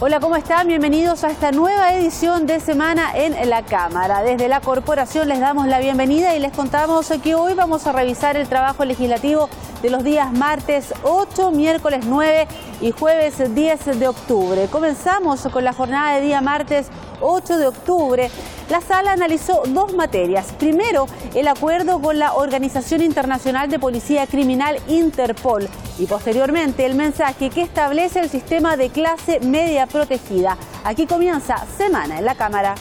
Hola, ¿cómo están? Bienvenidos a esta nueva edición de Semana en la Cámara. Desde la Corporación les damos la bienvenida y les contamos que hoy vamos a revisar el trabajo legislativo de los días martes 8, miércoles 9 y jueves 10 de octubre. Comenzamos con la jornada de día martes 8 de octubre. La sala analizó dos materias. Primero, el acuerdo con la Organización Internacional de Policía Criminal Interpol y posteriormente el mensaje que establece el sistema de clase media protegida. Aquí comienza Semana en la Cámara.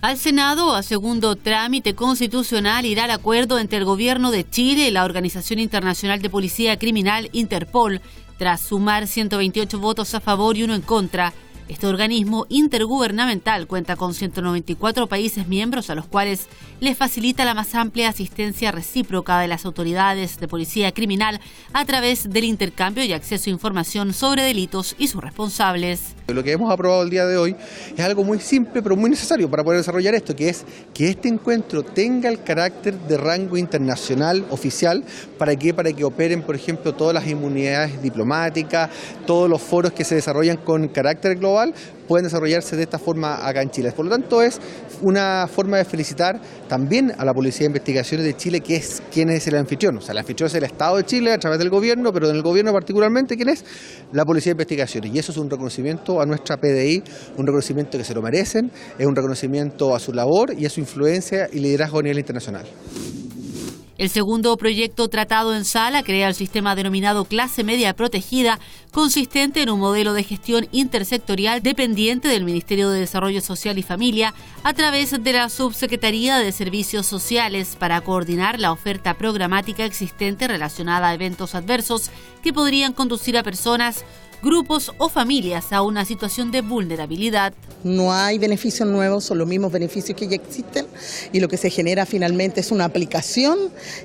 Al Senado, a segundo trámite constitucional, irá el acuerdo entre el Gobierno de Chile y la Organización Internacional de Policía Criminal Interpol, tras sumar 128 votos a favor y 1 en contra. Este organismo intergubernamental cuenta con 194 países miembros a los cuales les facilita la más amplia asistencia recíproca de las autoridades de policía criminal a través del intercambio y acceso a información sobre delitos y sus responsables. Lo que hemos aprobado el día de hoy es algo muy simple pero muy necesario para poder desarrollar esto, que es que este encuentro tenga el carácter de rango internacional oficial. ¿Para qué? Para que operen, por ejemplo, todas las inmunidades diplomáticas, todos los foros que se desarrollan con carácter global pueden desarrollarse de esta forma acá en Chile. Por lo tanto, es una forma de felicitar también a la Policía de Investigaciones de Chile, que es quien es el anfitrión. O sea, el anfitrión es el Estado de Chile a través del gobierno, pero en el gobierno particularmente, ¿quién es? La Policía de Investigaciones. Y eso es un reconocimiento a nuestra PDI, un reconocimiento que se lo merecen, es un reconocimiento a su labor y a su influencia y liderazgo a nivel internacional. El segundo proyecto tratado en sala crea el sistema denominado clase media protegida, consistente en un modelo de gestión intersectorial dependiente del Ministerio de Desarrollo Social y Familia a través de la Subsecretaría de Servicios Sociales para coordinar la oferta programática existente relacionada a eventos adversos que podrían conducir a personas, grupos o familias a una situación de vulnerabilidad. No hay beneficios nuevos, son los mismos beneficios que ya existen y lo que se genera finalmente es una aplicación,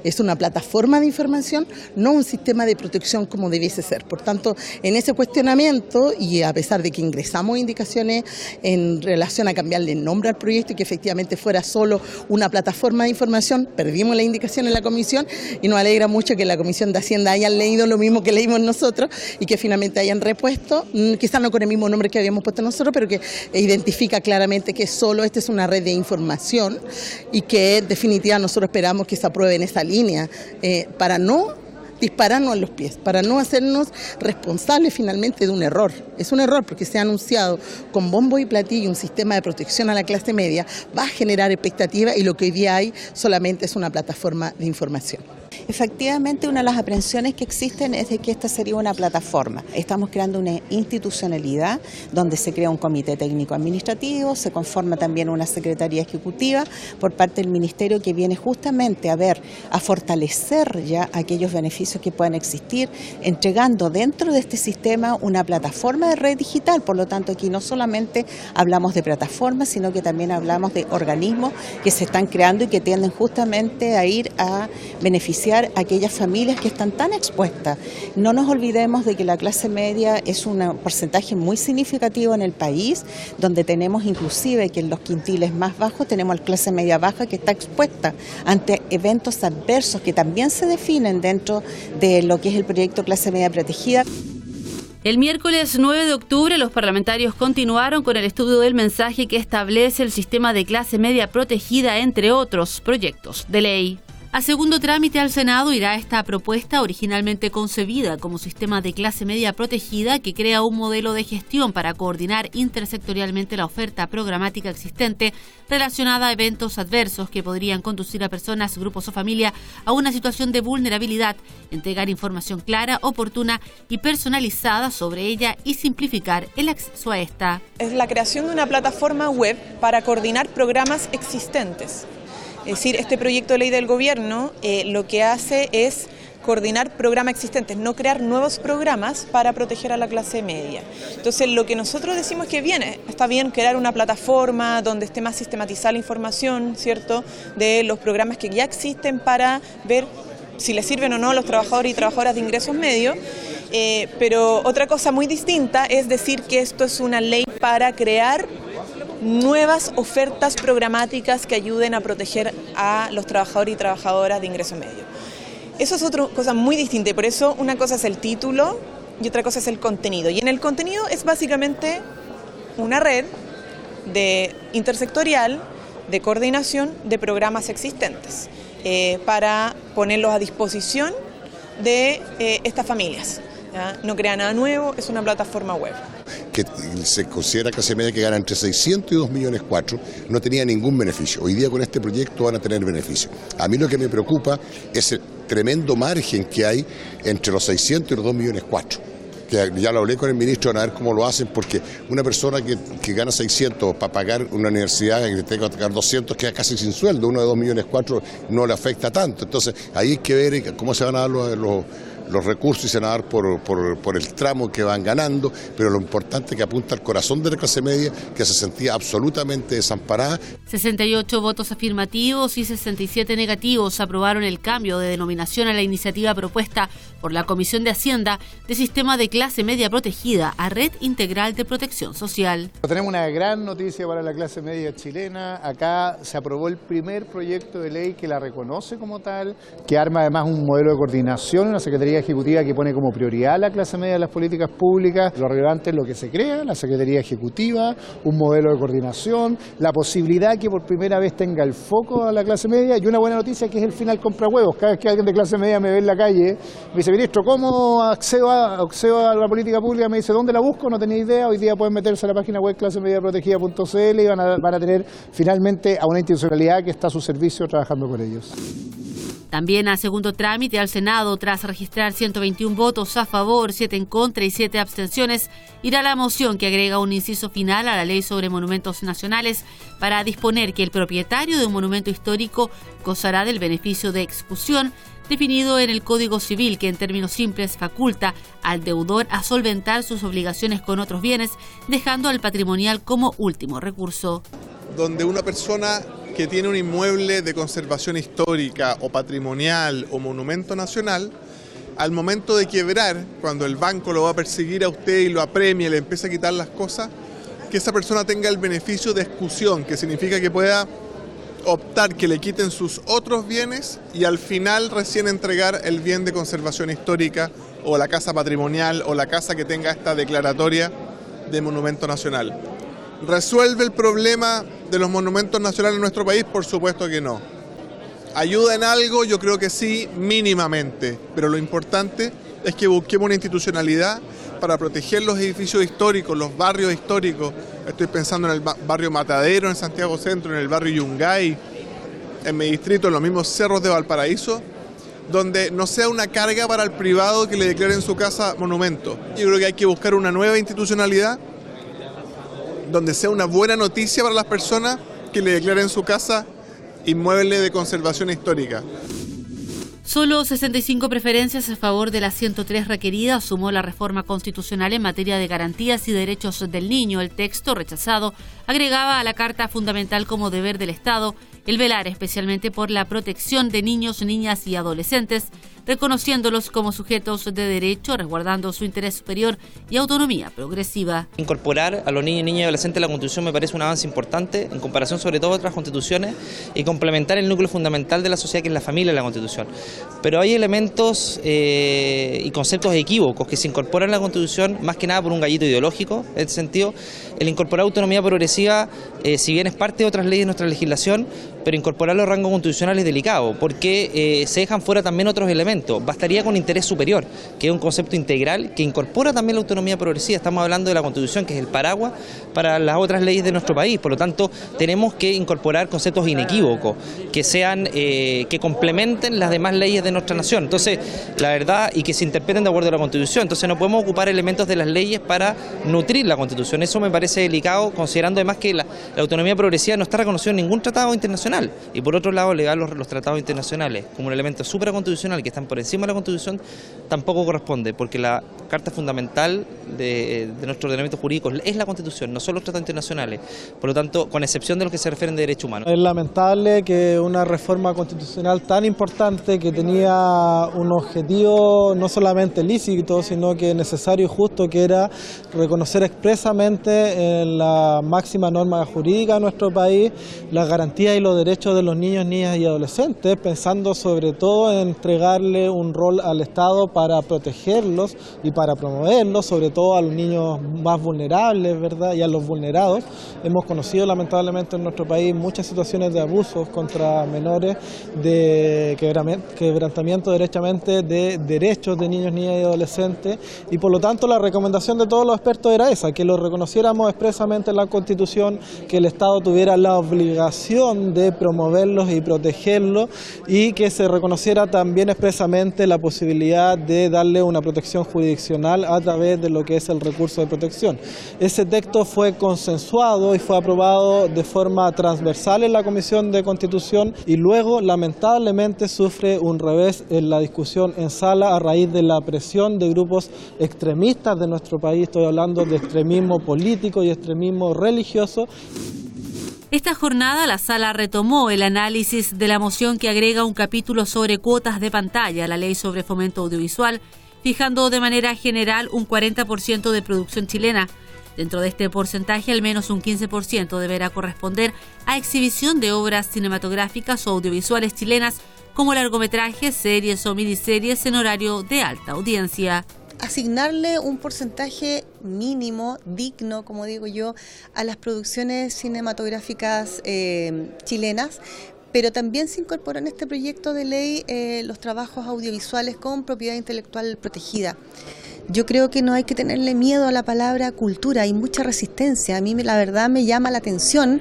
es una plataforma de información, no un sistema de protección como debiese ser. Por tanto, en ese cuestionamiento y a pesar de que ingresamos indicaciones en relación a cambiarle el nombre al proyecto y que efectivamente fuera solo una plataforma de información, perdimos la indicación en la comisión y nos alegra mucho que la Comisión de Hacienda hayan leído lo mismo que leímos nosotros y que finalmente hayan repuesto, quizás no con el mismo nombre que habíamos puesto nosotros, pero que identifica claramente que solo esta es una red de información y que en definitiva nosotros esperamos que se apruebe en esa línea para no dispararnos en los pies, para no hacernos responsables finalmente de un error. Es un error porque se ha anunciado con bombo y platillo un sistema de protección a la clase media, va a generar expectativa y lo que hoy día hay solamente es una plataforma de información. Efectivamente, una de las aprehensiones que existen es de que esta sería una plataforma. Estamos creando una institucionalidad donde se crea un comité técnico administrativo, se conforma también una secretaría ejecutiva por parte del Ministerio que viene justamente a fortalecer ya aquellos beneficios que puedan existir, entregando dentro de este sistema una plataforma de red digital. Por lo tanto, aquí no solamente hablamos de plataformas, sino que también hablamos de organismos que se están creando y que tienden justamente a ir a beneficiar a aquellas familias que están tan expuestas. No nos olvidemos de que la clase media es un porcentaje muy significativo en el país, donde tenemos inclusive que en los quintiles más bajos tenemos la clase media baja que está expuesta ante eventos adversos que también se definen dentro de lo que es el proyecto Clase Media Protegida. El miércoles 9 de octubre los parlamentarios continuaron con el estudio del mensaje que establece el sistema de clase media protegida, entre otros proyectos de ley. A segundo trámite al Senado irá esta propuesta originalmente concebida como sistema de clase media protegida que crea un modelo de gestión para coordinar intersectorialmente la oferta programática existente relacionada a eventos adversos que podrían conducir a personas, grupos o familia a una situación de vulnerabilidad, entregar información clara, oportuna y personalizada sobre ella y simplificar el acceso a esta. Es la creación de una plataforma web para coordinar programas existentes. Es decir, este proyecto de ley del gobierno lo que hace es coordinar programas existentes, no crear nuevos programas para proteger a la clase media. Entonces, lo que nosotros decimos que está bien crear una plataforma donde esté más sistematizada la información, ¿cierto?, de los programas que ya existen para ver si les sirven o no a los trabajadores y trabajadoras de ingresos medios. Pero otra cosa muy distinta es decir que esto es una ley para crear nuevas ofertas programáticas que ayuden a proteger a los trabajadores y trabajadoras de ingresos medios. Eso es otra cosa muy distinta y por eso una cosa es el título y otra cosa es el contenido. Y en el contenido es básicamente una red intersectorial de coordinación de programas existentes para ponerlos a disposición de estas familias. ¿Ya? No crea nada nuevo, es una plataforma web. Que se considera clase media que gana entre 600 y 2,4 millones, no tenía ningún beneficio. Hoy día con este proyecto van a tener beneficio. A mí lo que me preocupa es el tremendo margen que hay entre los 600 y los 2,4 millones. Que ya lo hablé con el ministro, a ver cómo lo hacen, porque una persona que gana 600 para pagar una universidad que tenga que pagar 200 queda casi sin sueldo, uno de 2,4 millones no le afecta tanto. Entonces ahí hay que ver cómo se van a dar los recursos y se van a dar por el tramo que van ganando, pero lo importante es que apunta al corazón de la clase media, que se sentía absolutamente desamparada. 68 votos afirmativos y 67 negativos aprobaron el cambio de denominación a la iniciativa propuesta por la Comisión de Hacienda de Sistema de Clase Media Protegida a Red Integral de Protección Social. Tenemos una gran noticia para la clase media chilena. Acá se aprobó el primer proyecto de ley que la reconoce como tal, que arma además un modelo de coordinación, una Secretaría Ejecutiva que pone como prioridad a la clase media de las políticas públicas. Lo relevante es lo que se crea, la Secretaría Ejecutiva, un modelo de coordinación, la posibilidad que por primera vez tenga el foco a la clase media, y una buena noticia que es el final compra huevos. Cada vez que alguien de clase media me ve en la calle, me dice, ministro, ¿cómo accedo a la política pública? Me dice, ¿dónde la busco? No tenía idea. Hoy día pueden meterse a la página web clasemediaprotegida.cl y van a tener finalmente a una institucionalidad que está a su servicio trabajando por ellos. También a segundo trámite al Senado, tras registrar 121 votos a favor, 7 en contra y 7 abstenciones, irá la moción que agrega un inciso final a la Ley sobre Monumentos Nacionales para disponer que el propietario de un monumento histórico gozará del beneficio de exclusión definido en el Código Civil, que en términos simples faculta al deudor a solventar sus obligaciones con otros bienes, dejando al patrimonial como último recurso. Donde una persona que tiene un inmueble de conservación histórica o patrimonial o monumento nacional, al momento de quebrar, cuando el banco lo va a perseguir a usted y lo apremia y le empieza a quitar las cosas, que esa persona tenga el beneficio de excusión, que significa que pueda optar que le quiten sus otros bienes y al final recién entregar el bien de conservación histórica o la casa patrimonial o la casa que tenga esta declaratoria de monumento nacional. ¿Resuelve el problema de los monumentos nacionales en nuestro país? Por supuesto que no. ¿Ayuda en algo? Yo creo que sí, mínimamente, pero lo importante es que busquemos una institucionalidad para proteger los edificios históricos, los barrios históricos. Estoy pensando en el barrio Matadero, en Santiago Centro, en el barrio Yungay, en mi distrito, en los mismos cerros de Valparaíso, donde no sea una carga para el privado que le declaren su casa monumento. Yo creo que hay que buscar una nueva institucionalidad donde sea una buena noticia para las personas que le declaren su casa inmueble de conservación histórica. Solo 65 preferencias a favor de las 103 requeridas sumó la reforma constitucional en materia de garantías y derechos del niño. El texto rechazado agregaba a la Carta Fundamental como deber del Estado el velar especialmente por la protección de niños, niñas y adolescentes, reconociéndolos como sujetos de derecho, resguardando su interés superior y autonomía progresiva. Incorporar a los niños, niñas y adolescentes a la Constitución me parece un avance importante en comparación sobre todo a otras constituciones y complementar el núcleo fundamental de la sociedad que es la familia en la Constitución. Pero hay elementos y conceptos equívocos que se incorporan a la Constitución más que nada por un gallito ideológico. En este sentido, el incorporar autonomía progresiva, si bien es parte de otras leyes de nuestra legislación, pero incorporarlo al rango constitucional es delicado porque se dejan fuera también otros elementos. Bastaría con interés superior, que es un concepto integral que incorpora también la autonomía progresiva. Estamos hablando de la Constitución, que es el paraguas para las otras leyes de nuestro país. Por lo tanto, tenemos que incorporar conceptos inequívocos que sean que complementen las demás leyes de nuestra nación. Entonces, la verdad, y que se interpreten de acuerdo a la Constitución. Entonces, no podemos ocupar elementos de las leyes para nutrir la Constitución. Eso me parece delicado, considerando además que la autonomía progresiva no está reconocida en ningún tratado internacional. Y por otro lado, legal los tratados internacionales como un elemento supraconstitucional que están por encima de la Constitución tampoco corresponde, porque la Carta Fundamental de nuestro ordenamiento jurídico es la Constitución, no son los tratados internacionales. Por lo tanto, con excepción de los que se refieren de derechos humanos. Es lamentable que una reforma constitucional tan importante que tenía un objetivo no solamente lícito, sino que necesario y justo, que era reconocer expresamente en la máxima norma jurídica de nuestro país las garantías y los derechos de los niños, niñas y adolescentes, pensando sobre todo en entregarle darle un rol al Estado para protegerlos y para promoverlos, sobre todo a los niños más vulnerables, ¿verdad? Y a los vulnerados. Hemos conocido lamentablemente en nuestro país muchas situaciones de abusos contra menores, de quebrantamiento derechamente de derechos de niños, niñas y adolescentes, y por lo tanto la recomendación de todos los expertos era esa, que lo reconociéramos expresamente en la Constitución, que el Estado tuviera la obligación de promoverlos y protegerlos, y que se reconociera también expresamente la posibilidad de darle una protección jurisdiccional a través de lo que es el recurso de protección. Ese texto fue consensuado y fue aprobado de forma transversal en la Comisión de Constitución y luego lamentablemente sufre un revés en la discusión en sala a raíz de la presión de grupos extremistas de nuestro país. Estoy hablando de extremismo político y extremismo religioso. Esta jornada la sala retomó el análisis de la moción que agrega un capítulo sobre cuotas de pantalla a la Ley sobre Fomento Audiovisual, fijando de manera general un 40% de producción chilena. Dentro de este porcentaje, al menos un 15% deberá corresponder a exhibición de obras cinematográficas o audiovisuales chilenas, como largometrajes, series o miniseries en horario de alta audiencia. Asignarle un porcentaje mínimo, digno, como digo yo, a las producciones cinematográficas chilenas, pero también se incorporó en este proyecto de ley los trabajos audiovisuales con propiedad intelectual protegida. Yo creo que no hay que tenerle miedo a la palabra cultura, hay mucha resistencia. A mí la verdad me llama la atención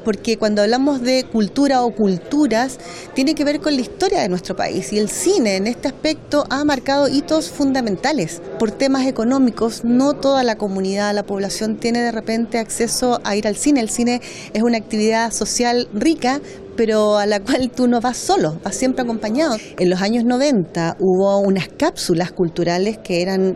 porque cuando hablamos de cultura o culturas tiene que ver con la historia de nuestro país y el cine en este aspecto ha marcado hitos fundamentales. Por temas económicos no toda la comunidad, la población tiene de repente acceso a ir al cine. El cine es una actividad social rica, pero a la cual tú no vas solo, vas siempre acompañado. En los años 90 hubo unas cápsulas culturales que eran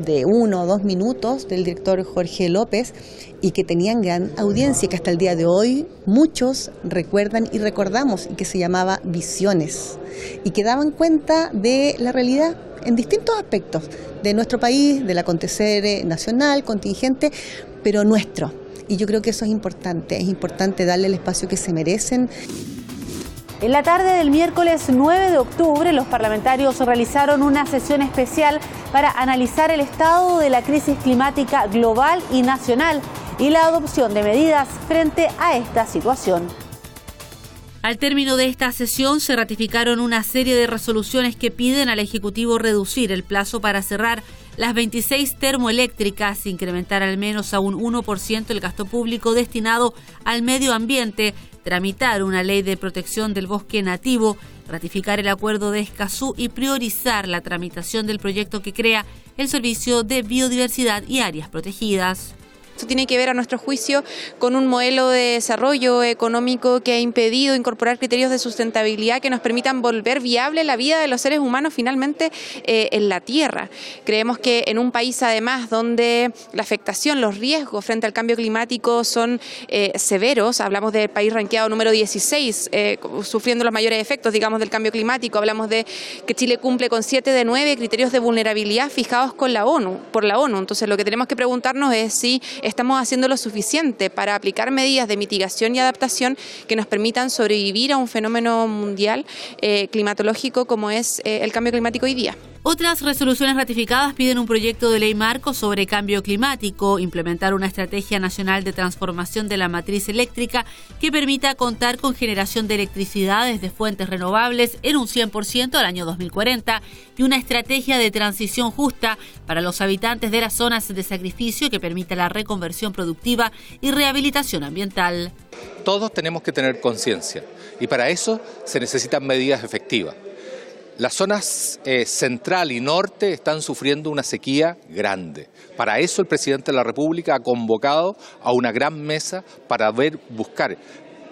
de 1 o 2 minutos del director Jorge López y que tenían gran audiencia, que hasta el día de hoy muchos recuerdan y recordamos, y que se llamaba Visiones, y que daban cuenta de la realidad en distintos aspectos de nuestro país, del acontecer nacional, contingente, pero nuestro. Y yo creo que eso es importante darle el espacio que se merecen. En la tarde del miércoles 9 de octubre, los parlamentarios realizaron una sesión especial para analizar el estado de la crisis climática global y nacional y la adopción de medidas frente a esta situación. Al término de esta sesión se ratificaron una serie de resoluciones que piden al Ejecutivo reducir el plazo para cerrar las 26 termoeléctricas, incrementar al menos a un 1% el gasto público destinado al medio ambiente, tramitar una ley de protección del bosque nativo, ratificar el acuerdo de Escazú y priorizar la tramitación del proyecto que crea el Servicio de Biodiversidad y Áreas Protegidas. Esto tiene que ver, a nuestro juicio, con un modelo de desarrollo económico que ha impedido incorporar criterios de sustentabilidad que nos permitan volver viable la vida de los seres humanos finalmente en la Tierra. Creemos que en un país, además, donde la afectación, los riesgos frente al cambio climático son severos, hablamos del país rankeado número 16, sufriendo los mayores efectos, digamos, del cambio climático, hablamos de que Chile cumple con 7 de 9 criterios de vulnerabilidad fijados por la ONU. Entonces, lo que tenemos que preguntarnos es si estamos haciendo lo suficiente para aplicar medidas de mitigación y adaptación que nos permitan sobrevivir a un fenómeno mundial climatológico como es el cambio climático hoy día. Otras resoluciones ratificadas piden un proyecto de ley marco sobre cambio climático, implementar una estrategia nacional de transformación de la matriz eléctrica que permita contar con generación de electricidad desde fuentes renovables en un 100% al año 2040 y una estrategia de transición justa para los habitantes de las zonas de sacrificio que permita la reconversión productiva y rehabilitación ambiental. Todos tenemos que tener conciencia y para eso se necesitan medidas efectivas. Las zonas central y norte están sufriendo una sequía grande. Para eso el presidente de la República ha convocado a una gran mesa para buscar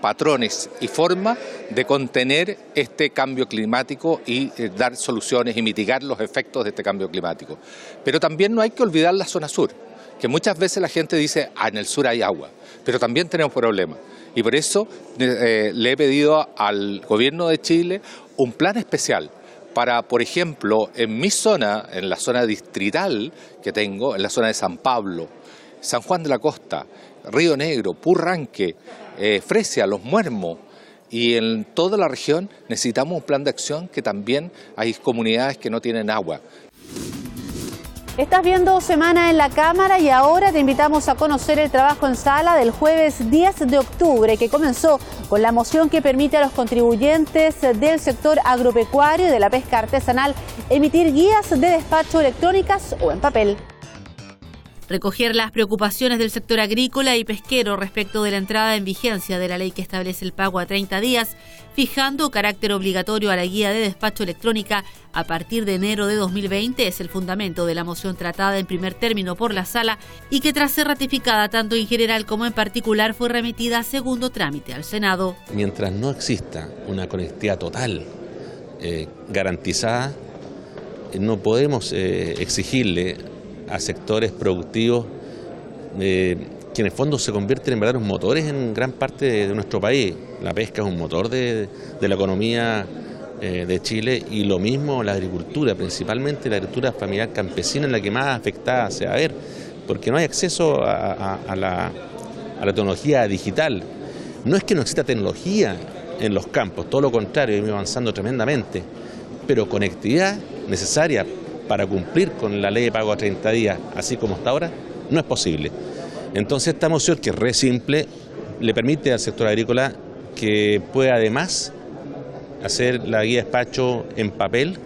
patrones y formas de contener este cambio climático y dar soluciones y mitigar los efectos de este cambio climático. Pero también no hay que olvidar la zona sur, que muchas veces la gente dice, en el sur hay agua, pero también tenemos problemas. Y por eso le he pedido al gobierno de Chile un plan especial para, por ejemplo, en mi zona, en la zona distrital que tengo, en la zona de San Pablo, San Juan de la Costa, Río Negro, Purranque, Fresia, Los Muermos Y en toda la región necesitamos un plan de acción, que también hay comunidades que no tienen agua. Estás viendo Semana en la Cámara y ahora te invitamos a conocer el trabajo en sala del jueves 10 de octubre, que comenzó con la moción que permite a los contribuyentes del sector agropecuario y de la pesca artesanal emitir guías de despacho electrónicas o en papel. Recoger las preocupaciones del sector agrícola y pesquero respecto de la entrada en vigencia de la ley que establece el pago a 30 días, fijando carácter obligatorio a la guía de despacho electrónica a partir de enero de 2020, es el fundamento de la moción tratada en primer término por la Sala y que, tras ser ratificada tanto en general como en particular, fue remitida a segundo trámite al Senado. Mientras no exista una conectividad total garantizada, no podemos exigirle a sectores productivos que en el fondo se convierten en verdaderos motores en gran parte de nuestro país. La pesca es un motor de la economía de Chile, y lo mismo la agricultura, principalmente la agricultura familiar campesina, en la que más afectada se va a ver, porque no hay acceso a la tecnología digital. No es que no exista tecnología en los campos, todo lo contrario, hemos avanzando tremendamente, pero conectividad necesaria para cumplir con la ley de pago a 30 días, así como hasta ahora, no es posible. Entonces esta moción, que es re simple, le permite al sector agrícola que pueda además hacer la guía de despacho en papel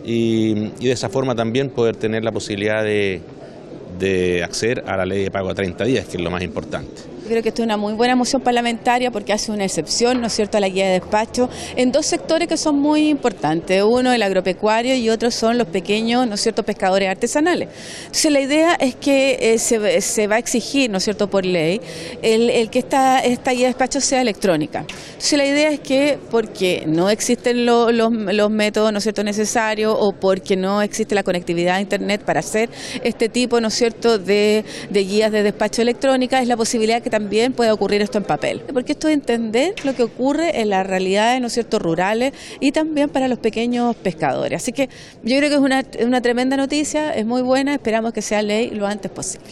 y de esa forma también poder tener la posibilidad de acceder a la ley de pago a 30 días, que es lo más importante. Creo que esto es una muy buena moción parlamentaria porque hace una excepción, ¿no es cierto?, a la guía de despacho en dos sectores que son muy importantes. Uno, el agropecuario, y otro son los pequeños, ¿no es cierto?, pescadores artesanales. Entonces la idea es que se va a exigir, ¿no es cierto?, por ley, el que esta guía de despacho sea electrónica. Entonces la idea es que, porque no existen los métodos, ¿no es cierto?, necesarios, o porque no existe la conectividad a internet para hacer este tipo, ¿no es cierto?, de guías de despacho electrónica, es la posibilidad que también puede ocurrir esto en papel, porque esto es entender lo que ocurre en las realidades, ¿no es cierto?, rurales, y también para los pequeños pescadores. Así que yo creo que es una tremenda noticia, es muy buena, esperamos que sea ley lo antes posible.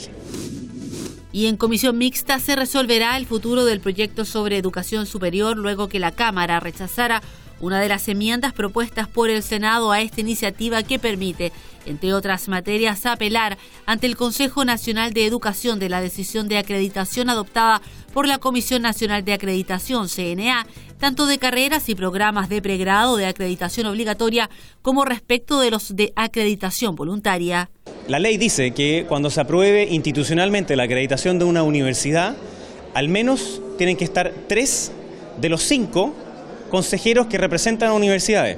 Y en comisión mixta se resolverá el futuro del proyecto sobre educación superior luego que la Cámara rechazara una de las enmiendas propuestas por el Senado a esta iniciativa, que permite, entre otras materias, apelar ante el Consejo Nacional de Educación de la decisión de acreditación adoptada por la Comisión Nacional de Acreditación, CNA, tanto de carreras y programas de pregrado de acreditación obligatoria como respecto de los de acreditación voluntaria. La ley dice que cuando se apruebe institucionalmente la acreditación de una universidad, al menos tienen que estar 3 de los 5 consejeros que representan a universidades.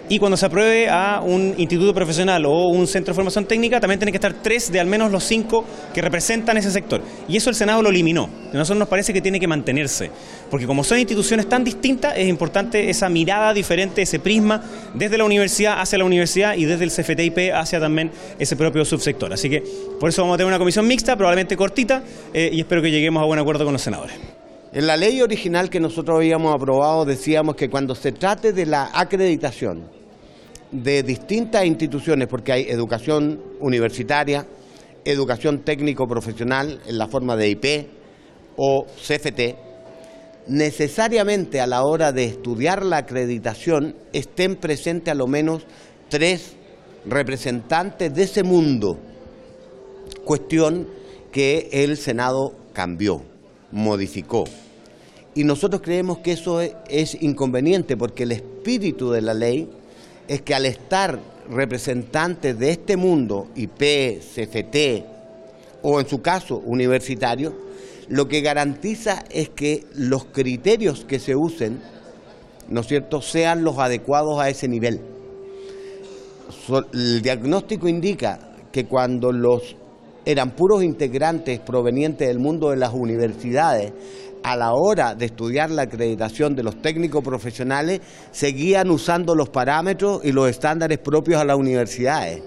Y cuando se apruebe a un instituto profesional o un centro de formación técnica, también tienen que estar 3 de al menos los 5 que representan ese sector. Y eso el Senado lo eliminó. A nosotros nos parece que tiene que mantenerse, porque como son instituciones tan distintas, es importante esa mirada diferente, ese prisma, desde la universidad hacia la universidad y desde el CFTIP hacia también ese propio subsector. Así que por eso vamos a tener una comisión mixta, probablemente cortita, y espero que lleguemos a buen acuerdo con los senadores. En la ley original que nosotros habíamos aprobado decíamos que cuando se trate de la acreditación de distintas instituciones, porque hay educación universitaria, educación técnico-profesional en la forma de IP o CFT, necesariamente a la hora de estudiar la acreditación estén presentes a lo menos 3 representantes de ese mundo, cuestión que el Senado cambió, modificó. Y nosotros creemos que eso es inconveniente, porque el espíritu de la ley es que al estar representantes de este mundo, IP, CFT o en su caso universitario, lo que garantiza es que los criterios que se usen, ¿no es cierto?, sean los adecuados a ese nivel. El diagnóstico indica que cuando eran puros integrantes provenientes del mundo de las universidades, a la hora de estudiar la acreditación de los técnicos profesionales, seguían usando los parámetros y los estándares propios a las universidades.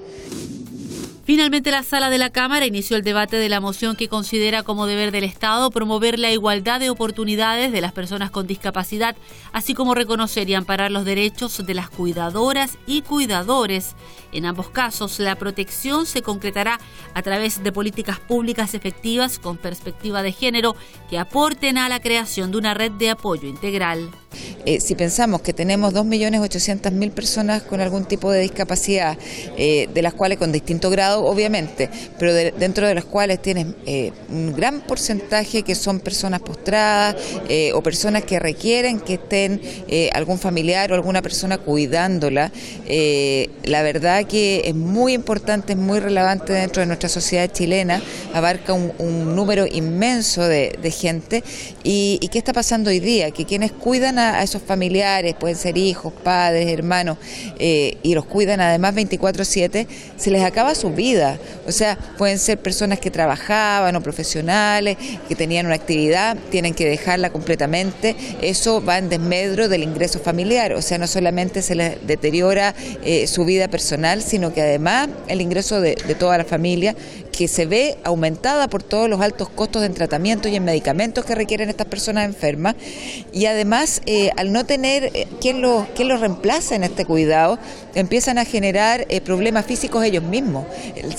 Finalmente, la sala de la Cámara inició el debate de la moción que considera como deber del Estado promover la igualdad de oportunidades de las personas con discapacidad, así como reconocer y amparar los derechos de las cuidadoras y cuidadores. En ambos casos, la protección se concretará a través de políticas públicas efectivas con perspectiva de género que aporten a la creación de una red de apoyo integral. Si pensamos que tenemos 2.800.000 personas con algún tipo de discapacidad, de las cuales con distinto grado, obviamente, pero dentro de las cuales tienes un gran porcentaje que son personas postradas o personas que requieren que estén algún familiar o alguna persona cuidándola, la verdad que es muy importante, es muy relevante dentro de nuestra sociedad chilena, abarca un número inmenso de gente. ¿Y qué está pasando hoy día? Que quienes cuidan a esos familiares, pueden ser hijos, padres, hermanos, y los cuidan además 24/7, se les acaba su vida. O sea, pueden ser personas que trabajaban o profesionales, que tenían una actividad, tienen que dejarla completamente. Eso va en desmedro del ingreso familiar. O sea, no solamente se les deteriora su vida personal, sino que además el ingreso de toda la familia, que se ve aumentada por todos los altos costos en tratamientos y en medicamentos que requieren estas personas enfermas, y además al no tener quien los reemplace en este cuidado, empiezan a generar problemas físicos ellos mismos,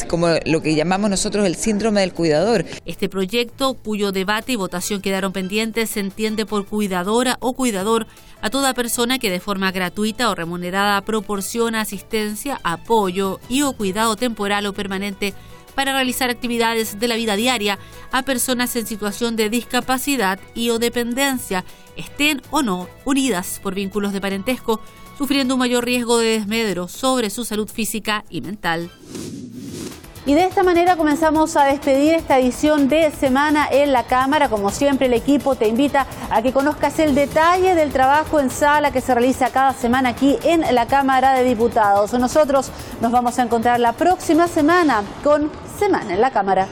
como lo que llamamos nosotros el síndrome del cuidador. Este proyecto, cuyo debate y votación quedaron pendientes, se entiende por cuidadora o cuidador a toda persona que de forma gratuita o remunerada proporciona asistencia, apoyo y o cuidado temporal o permanente para realizar actividades de la vida diaria a personas en situación de discapacidad y o dependencia, estén o no unidas por vínculos de parentesco, sufriendo un mayor riesgo de desmedro sobre su salud física y mental. Y de esta manera comenzamos a despedir esta edición de Semana en la Cámara. Como siempre, el equipo te invita a que conozcas el detalle del trabajo en sala que se realiza cada semana aquí en la Cámara de Diputados. Nosotros nos vamos a encontrar la próxima semana con Semana en la Cámara.